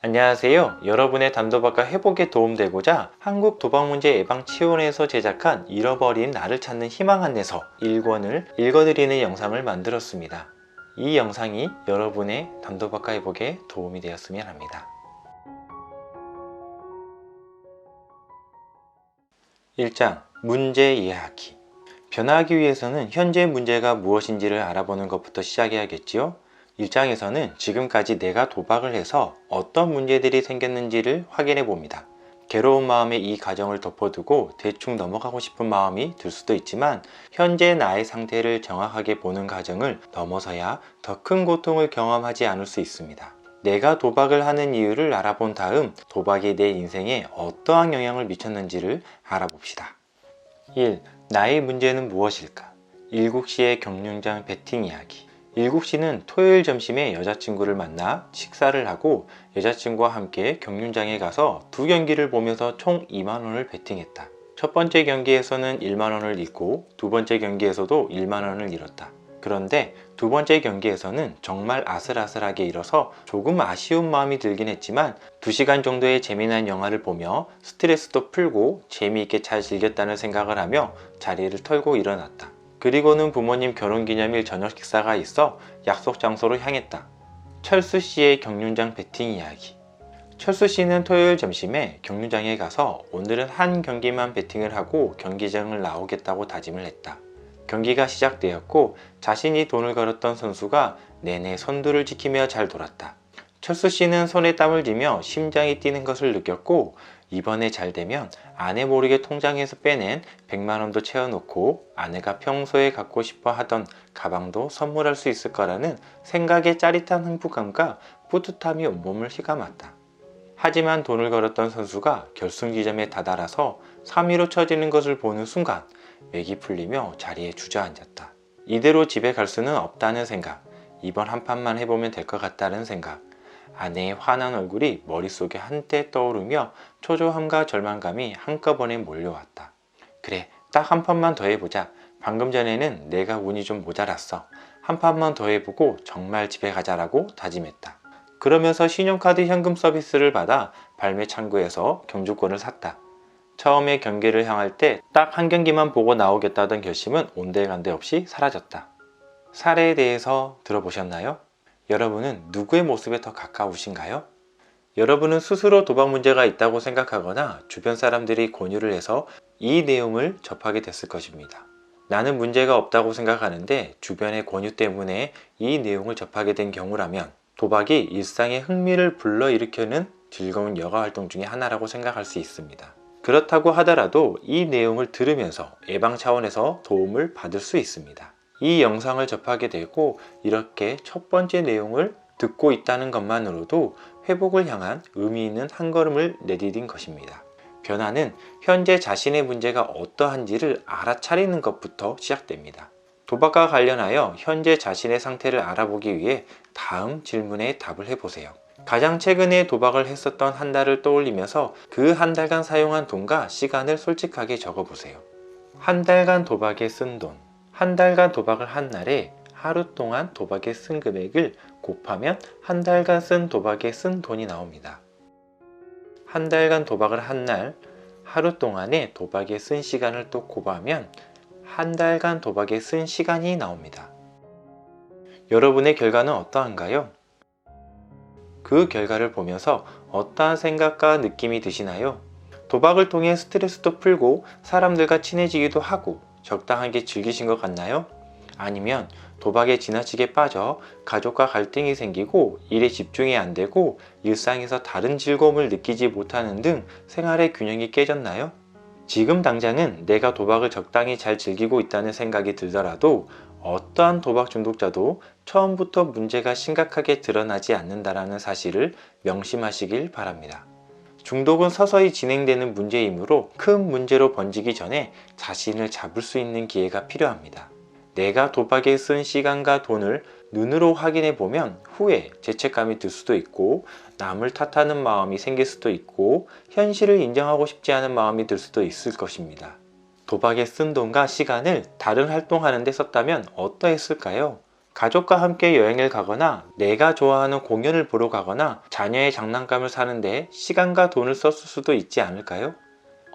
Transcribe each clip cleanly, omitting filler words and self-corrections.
안녕하세요. 여러분의 단도박과 회복에 도움되고자 한국도박문제예방치원회에서 제작한 잃어버린 나를 찾는 희망 안내서 1권을 읽어드리는 영상을 만들었습니다. 이 영상이 여러분의 단도박과 회복에 도움이 되었으면 합니다. 1장 문제 이해하기. 변화하기 위해서는 현재 문제가 무엇인지를 알아보는 것부터 시작해야겠지요. 1장에서는 지금까지 내가 도박을 해서 어떤 문제들이 생겼는지를 확인해 봅니다. 괴로운 마음에 이 과정을 덮어두고 대충 넘어가고 싶은 마음이 들 수도 있지만 현재 나의 상태를 정확하게 보는 과정을 넘어서야 더 큰 고통을 경험하지 않을 수 있습니다. 내가 도박을 하는 이유를 알아본 다음 도박이 내 인생에 어떠한 영향을 미쳤는지를 알아봅시다. 1. 나의 문제는 무엇일까? 일국시의 경륜장 베팅 이야기. 일국씨는 토요일 점심에 여자친구를 만나 식사를 하고 여자친구와 함께 경륜장에 가서 두 경기를 보면서 총 2만원을 베팅했다. 첫 번째 경기에서는 1만원을 잃고 두 번째 경기에서도 1만원을 잃었다. 그런데 두 번째 경기에서는 정말 아슬아슬하게 잃어서 조금 아쉬운 마음이 들긴 했지만 2시간 정도의 재미난 영화를 보며 스트레스도 풀고 재미있게 잘 즐겼다는 생각을 하며 자리를 털고 일어났다. 그리고는 부모님 결혼기념일 저녁 식사가 있어 약속 장소로 향했다. 철수씨의 경륜장 베팅 이야기. 철수씨는 토요일 점심에 경륜장에 가서 오늘은 한 경기만 베팅을 하고 경기장을 나오겠다고 다짐을 했다. 경기가 시작되었고 자신이 돈을 걸었던 선수가 내내 선두를 지키며 잘 돌았다. 철수씨는 손에 땀을 쥐며 심장이 뛰는 것을 느꼈고 이번에 잘 되면 아내 모르게 통장에서 빼낸 100만원도 채워놓고 아내가 평소에 갖고 싶어 하던 가방도 선물할 수 있을 거라는 생각에 짜릿한 행복감과 뿌듯함이 온몸을 휘감았다. 하지만 돈을 걸었던 선수가 결승 지점에 다다라서 3위로 쳐지는 것을 보는 순간 맥이 풀리며 자리에 주저앉았다. 이대로 집에 갈 수는 없다는 생각, 이번 한 판만 해보면 될 것 같다는 생각, 아내의 환한 얼굴이 머릿속에 한때 떠오르며 초조함과 절망감이 한꺼번에 몰려왔다. 그래, 딱 한 판만 더 해보자. 방금 전에는 내가 운이 좀 모자랐어. 한 판만 더 해보고 정말 집에 가자라고 다짐했다. 그러면서 신용카드 현금 서비스를 받아 발매 창구에서 경주권을 샀다. 처음에 경기를 향할 때 딱 한 경기만 보고 나오겠다던 결심은 온데간데 없이 사라졌다. 사례에 대해서 들어보셨나요? 여러분은 누구의 모습에 더 가까우신가요? 여러분은 스스로 도박 문제가 있다고 생각하거나 주변 사람들이 권유를 해서 이 내용을 접하게 됐을 것입니다. 나는 문제가 없다고 생각하는데 주변의 권유 때문에 이 내용을 접하게 된 경우라면 도박이 일상의 흥미를 불러일으키는 즐거운 여가 활동 중에 하나라고 생각할 수 있습니다. 그렇다고 하더라도 이 내용을 들으면서 예방 차원에서 도움을 받을 수 있습니다. 이 영상을 접하게 되고 이렇게 첫 번째 내용을 듣고 있다는 것만으로도 회복을 향한 의미 있는 한 걸음을 내디딘 것입니다. 변화는 현재 자신의 문제가 어떠한지를 알아차리는 것부터 시작됩니다. 도박과 관련하여 현재 자신의 상태를 알아보기 위해 다음 질문에 답을 해보세요. 가장 최근에 도박을 했었던 한 달을 떠올리면서 그 한 달간 사용한 돈과 시간을 솔직하게 적어보세요. 한 달간 도박에 쓴 돈. 한 달간 도박을 한 날에 하루 동안 도박에 쓴 금액을 곱하면 한 달간 쓴 도박에 쓴 돈이 나옵니다. 한 달간 도박을 한 날, 하루 동안에 도박에 쓴 시간을 또 곱하면 한 달간 도박에 쓴 시간이 나옵니다. 여러분의 결과는 어떠한가요? 그 결과를 보면서 어떠한 생각과 느낌이 드시나요? 도박을 통해 스트레스도 풀고 사람들과 친해지기도 하고 적당하게 즐기신 것 같나요? 아니면 도박에 지나치게 빠져 가족과 갈등이 생기고 일에 집중이 안 되고 일상에서 다른 즐거움을 느끼지 못하는 등 생활의 균형이 깨졌나요? 지금 당장은 내가 도박을 적당히 잘 즐기고 있다는 생각이 들더라도 어떠한 도박 중독자도 처음부터 문제가 심각하게 드러나지 않는다는 사실을 명심하시길 바랍니다. 중독은 서서히 진행되는 문제이므로 큰 문제로 번지기 전에 자신을 잡을 수 있는 기회가 필요합니다. 내가 도박에 쓴 시간과 돈을 눈으로 확인해 보면 후에 죄책감이 들 수도 있고 남을 탓하는 마음이 생길 수도 있고 현실을 인정하고 싶지 않은 마음이 들 수도 있을 것입니다. 도박에 쓴 돈과 시간을 다른 활동하는 데 썼다면 어떠했을까요? 가족과 함께 여행을 가거나 내가 좋아하는 공연을 보러 가거나 자녀의 장난감을 사는데 시간과 돈을 썼을 수도 있지 않을까요?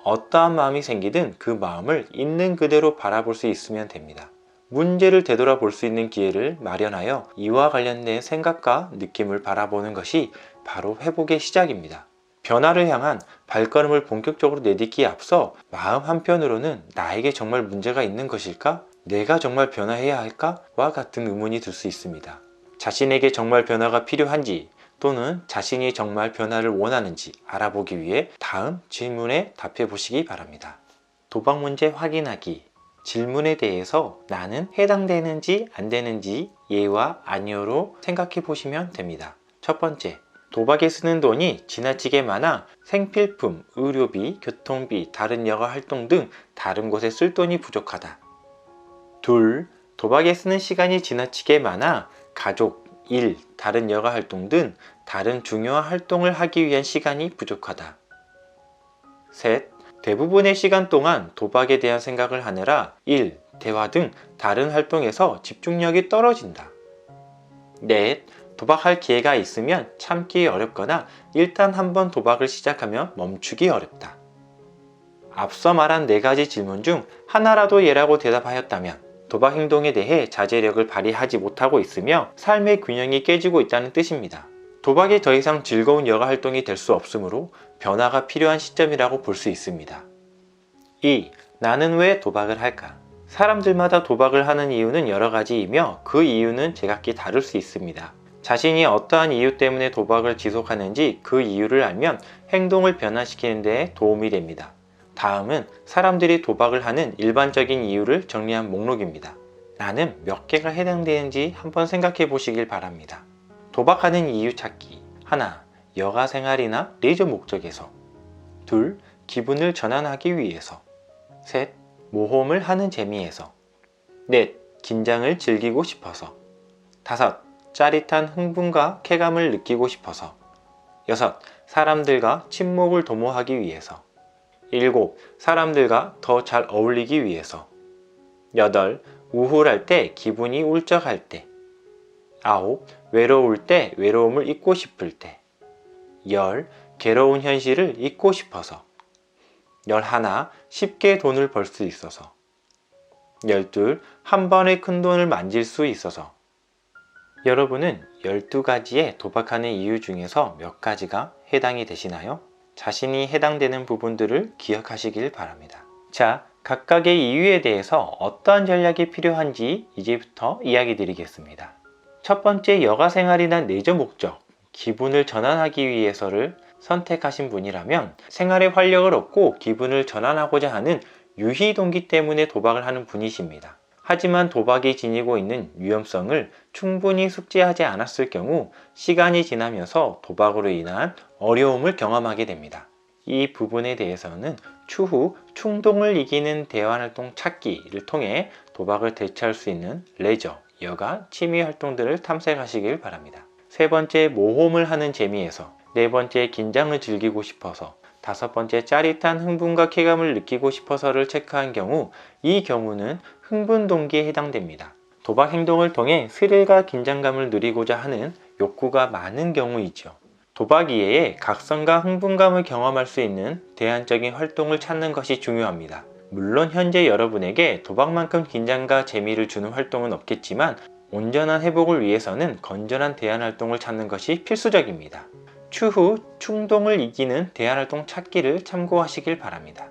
어떠한 마음이 생기든 그 마음을 있는 그대로 바라볼 수 있으면 됩니다. 문제를 되돌아볼 수 있는 기회를 마련하여 이와 관련된 생각과 느낌을 바라보는 것이 바로 회복의 시작입니다. 변화를 향한 발걸음을 본격적으로 내딛기에 앞서 마음 한편으로는 나에게 정말 문제가 있는 것일까? 내가 정말 변화해야 할까? 와 같은 의문이 들 수 있습니다. 자신에게 정말 변화가 필요한지 또는 자신이 정말 변화를 원하는지 알아보기 위해 다음 질문에 답해 보시기 바랍니다. 도박 문제 확인하기. 질문에 대해서 나는 해당되는지 안 되는지 예와 아니오로 생각해 보시면 됩니다. 첫 번째, 도박에 쓰는 돈이 지나치게 많아 생필품, 의료비, 교통비, 다른 여가 활동 등 다른 곳에 쓸 돈이 부족하다. 둘, 도박에 쓰는 시간이 지나치게 많아 가족, 일, 다른 여가 활동 등 다른 중요한 활동을 하기 위한 시간이 부족하다. 셋, 대부분의 시간 동안 도박에 대한 생각을 하느라 일, 대화 등 다른 활동에서 집중력이 떨어진다. 넷, 도박할 기회가 있으면 참기 어렵거나 일단 한번 도박을 시작하면 멈추기 어렵다. 앞서 말한 4가지 질문 중 하나라도 예라고 대답하였다면 도박 행동에 대해 자제력을 발휘하지 못하고 있으며 삶의 균형이 깨지고 있다는 뜻입니다. 도박이 더 이상 즐거운 여가 활동이 될 수 없으므로 변화가 필요한 시점이라고 볼 수 있습니다. 2. 나는 왜 도박을 할까? 사람들마다 도박을 하는 이유는 여러 가지이며 그 이유는 제각기 다를 수 있습니다. 자신이 어떠한 이유 때문에 도박을 지속하는지 그 이유를 알면 행동을 변화시키는 데 도움이 됩니다. 다음은 사람들이 도박을 하는 일반적인 이유를 정리한 목록입니다. 나는 몇 개가 해당되는지 한번 생각해 보시길 바랍니다. 도박하는 이유 찾기. 하나, 여가 생활이나 레저 목적에서. 둘, 기분을 전환하기 위해서. 셋, 모험을 하는 재미에서. 넷, 긴장을 즐기고 싶어서. 다섯, 짜릿한 흥분과 쾌감을 느끼고 싶어서. 여섯, 사람들과 친목을 도모하기 위해서. 일곱, 사람들과 더 잘 어울리기 위해서. 여덟, 우울할 때 기분이 울적할 때. 아홉, 외로울 때 외로움을 잊고 싶을 때. 열, 괴로운 현실을 잊고 싶어서. 11, 쉽게 돈을 벌 수 있어서. 12, 한 번에 큰 돈을 만질 수 있어서. 여러분은 12가지의 도박하는 이유 중에서 몇 가지가 해당이 되시나요? 자신이 해당되는 부분들을 기억하시길 바랍니다. 자, 각각의 이유에 대해서 어떠한 전략이 필요한지 이제부터 이야기 드리겠습니다. 첫 번째, 여가 생활이나 레저 목적, 기분을 전환하기 위해서를 선택하신 분이라면 생활에 활력을 얻고 기분을 전환하고자 하는 유희 동기 때문에 도박을 하는 분이십니다. 하지만 도박이 지니고 있는 위험성을 충분히 숙지하지 않았을 경우 시간이 지나면서 도박으로 인한 어려움을 경험하게 됩니다. 이 부분에 대해서는 추후 충동을 이기는 대환활동 찾기를 통해 도박을 대체할 수 있는 레저, 여가, 취미 활동들을 탐색하시길 바랍니다. 세 번째, 모험을 하는 재미에서. 네 번째, 긴장을 즐기고 싶어서. 다섯 번째, 짜릿한 흥분과 쾌감을 느끼고 싶어서를 체크한 경우 이 경우는 흥분 동기에 해당됩니다. 도박 행동을 통해 스릴과 긴장감을 누리고자 하는 욕구가 많은 경우이죠. 도박 이외에 각성과 흥분감을 경험할 수 있는 대안적인 활동을 찾는 것이 중요합니다. 물론 현재 여러분에게 도박만큼 긴장과 재미를 주는 활동은 없겠지만 온전한 회복을 위해서는 건전한 대안활동을 찾는 것이 필수적입니다. 추후 충동을 이기는 대안활동 찾기를 참고하시길 바랍니다.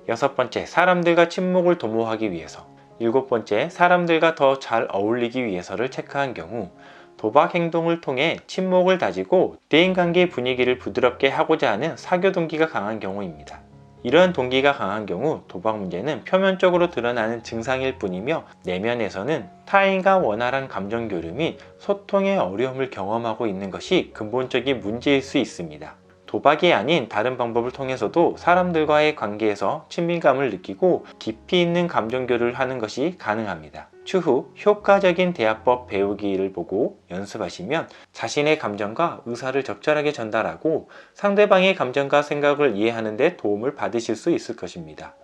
여섯 번째, 사람들과 친목을 도모하기 위해서. 일곱 번째, 사람들과 더 잘 어울리기 위해서를 체크한 경우 도박 행동을 통해 친목을 다지고 대인관계 분위기를 부드럽게 하고자 하는 사교 동기가 강한 경우입니다. 이러한 동기가 강한 경우 도박 문제는 표면적으로 드러나는 증상일 뿐이며 내면에서는 타인과 원활한 감정 교류 및 소통의 어려움을 경험하고 있는 것이 근본적인 문제일 수 있습니다. 도박이 아닌 다른 방법을 통해서도 사람들과의 관계에서 친밀감을 느끼고 깊이 있는 감정 교류를 하는 것이 가능합니다. 추후 효과적인 대화법 배우기를 보고 연습하시면 자신의 감정과 의사를 적절하게 전달하고 상대방의 감정과 생각을 이해하는 데 도움을 받으실 수 있을 것입니다.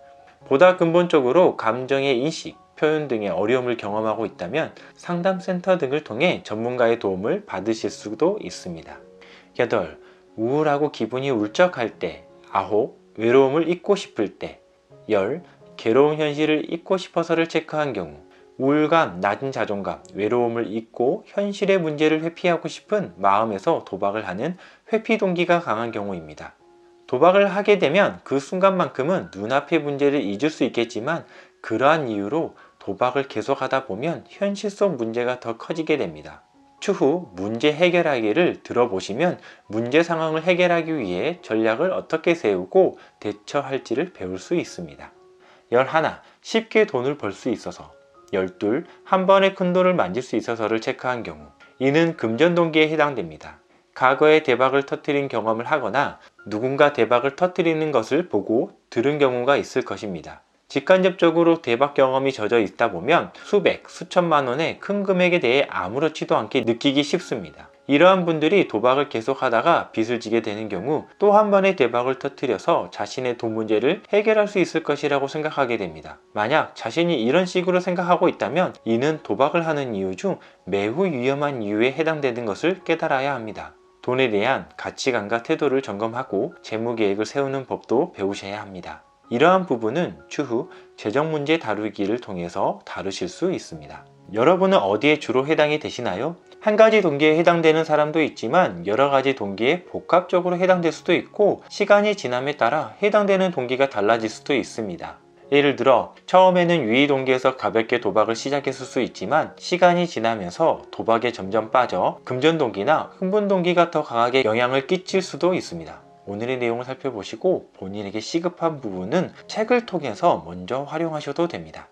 보다 근본적으로 감정의 인식, 표현 등의 어려움을 경험하고 있다면 상담센터 등을 통해 전문가의 도움을 받으실 수도 있습니다. 8. 우울하고 기분이 울적할 때. 9. 외로움을 잊고 싶을 때. 10. 괴로운 현실을 잊고 싶어서를 체크한 경우. 우울감, 낮은 자존감, 외로움을 잊고 현실의 문제를 회피하고 싶은 마음에서 도박을 하는 회피 동기가 강한 경우입니다. 도박을 하게 되면 그 순간만큼은 눈앞의 문제를 잊을 수 있겠지만 그러한 이유로 도박을 계속하다 보면 현실 속 문제가 더 커지게 됩니다. 추후 문제 해결하기를 들어보시면 문제 상황을 해결하기 위해 전략을 어떻게 세우고 대처할지를 배울 수 있습니다. 11. 쉽게 돈을 벌 수 있어서. 12. 한 번에 큰 돈을 만질 수 있어서를 체크한 경우. 이는 금전 동기에 해당됩니다. 과거에 대박을 터뜨린 경험을 하거나 누군가 대박을 터뜨리는 것을 보고 들은 경우가 있을 것입니다. 직간접적으로 대박 경험이 젖어 있다 보면 수백, 수천만 원의 큰 금액에 대해 아무렇지도 않게 느끼기 쉽습니다. 이러한 분들이 도박을 계속하다가 빚을 지게 되는 경우 또 한 번의 대박을 터뜨려서 자신의 돈 문제를 해결할 수 있을 것이라고 생각하게 됩니다. 만약 자신이 이런 식으로 생각하고 있다면 이는 도박을 하는 이유 중 매우 위험한 이유에 해당되는 것을 깨달아야 합니다. 돈에 대한 가치관과 태도를 점검하고 재무 계획을 세우는 법도 배우셔야 합니다. 이러한 부분은 추후 재정 문제 다루기를 통해서 다루실 수 있습니다. 여러분은 어디에 주로 해당이 되시나요? 한 가지 동기에 해당되는 사람도 있지만 여러 가지 동기에 복합적으로 해당될 수도 있고 시간이 지남에 따라 해당되는 동기가 달라질 수도 있습니다. 예를 들어 처음에는 유의 동기에서 가볍게 도박을 시작했을 수 있지만 시간이 지나면서 도박에 점점 빠져 금전 동기나 흥분 동기가 더 강하게 영향을 끼칠 수도 있습니다. 오늘의 내용을 살펴보시고 본인에게 시급한 부분은 책을 통해서 먼저 활용하셔도 됩니다.